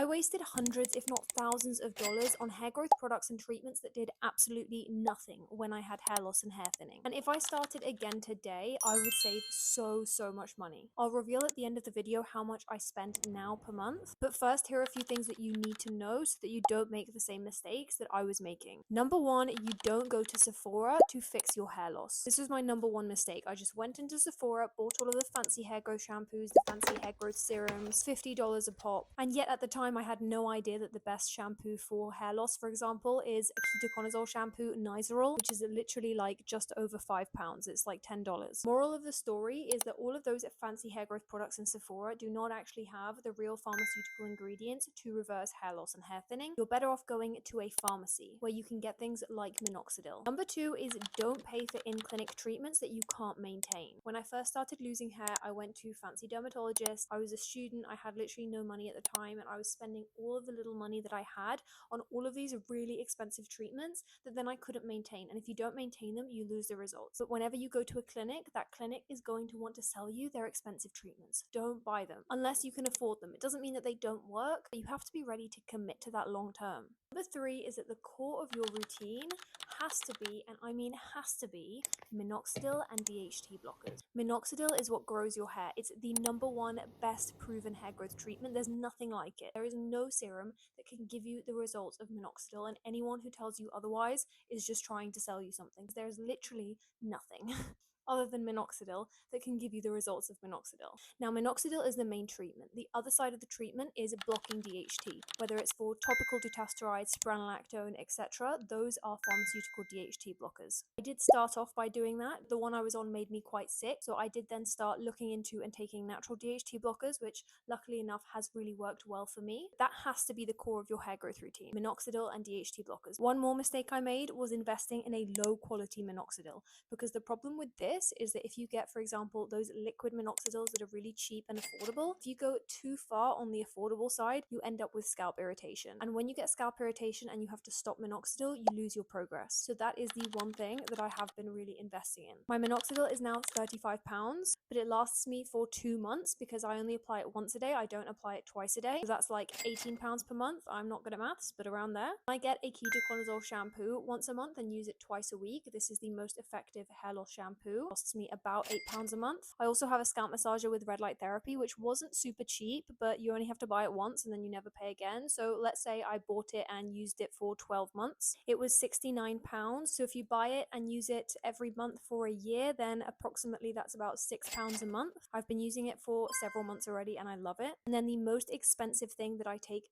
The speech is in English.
wasted hundreds, if not thousands of dollars on hair growth products and treatments that did absolutely nothing when I had hair loss and hair thinning. And if I started again today, I would save so much money. I'll reveal at the end of the video how much I spend now per month. But first, here are a few things that you need to know so that you don't make the same mistakes that I was making. Number one, you don't go to Sephora to fix your hair loss. This was my number one mistake. I just went into Sephora, bought all of the fancy hair growth shampoos, the fancy hair growth serums, $50 a pop. And yet at the time I had no idea that the best shampoo for hair loss, for example, is a ketoconazole shampoo, Nizoral, which is literally like just over £5. It's like $10. Moral of the story is that all of those fancy hair growth products in Sephora do not actually have the real pharmaceutical ingredients to reverse hair loss and hair thinning. You're better off going to a pharmacy where you can get things like minoxidil. Number two is don't pay for in-clinic treatments that you can't maintain. When I first started losing hair, I went to fancy dermatologists. I was a student. I had literally no money at the time, and I was spending all of the little money that I had on all of these really expensive treatments that then I couldn't maintain. And if you don't maintain them, you lose the results. But whenever you go to a clinic, that clinic is going to want to sell you their expensive treatments. Don't buy them unless you can afford them. It doesn't mean that they don't work, but you have to be ready to commit to that long term. Number three is that the core of your routine has to be, and I mean has to be, minoxidil and DHT blockers. Minoxidil is what grows your hair. It's the number one best proven hair growth treatment. There's nothing like it. There is no serum that can give you the results of minoxidil, and anyone who tells you otherwise is just trying to sell you something. There's literally nothing other than minoxidil that can give you the results of minoxidil. Now, minoxidil is the main treatment. The other side of the treatment is blocking DHT, whether it's for topical dutasteride, spironolactone, etc. Those are pharmaceutical DHT blockers. I did start off by doing that. The one I was on made me quite sick, so I did then start looking into and taking natural DHT blockers, which luckily enough has really worked well for me. That has to be the core of your hair growth routine, minoxidil and DHT blockers. One more mistake I made was investing in a low quality minoxidil, because the problem with this is that if you get, for example, those liquid minoxidils that are really cheap and affordable, if you go too far on the affordable side, you end up with scalp irritation. And when you get scalp irritation and you have to stop minoxidil, you lose your progress. So that is the one thing that I have been really investing in. My minoxidil is now £35, but it lasts me for 2 months because I only apply it once a day. I don't apply it twice a day. So that's like £18 per month. I'm not good at maths, but around there. I get a ketoconazole shampoo once a month and use it twice a week. This is the most effective hair loss shampoo. It costs me about £8 a month. I also have a scalp massager with red light therapy, which wasn't super cheap, but you only have to buy it once and then you never pay again. So let's say I bought it and used it for 12 months. It was £69. So if you buy it and use it every month for a year, then approximately that's about £6 a month. I've been using it for several months already and I love it. And then the most expensive thing that I take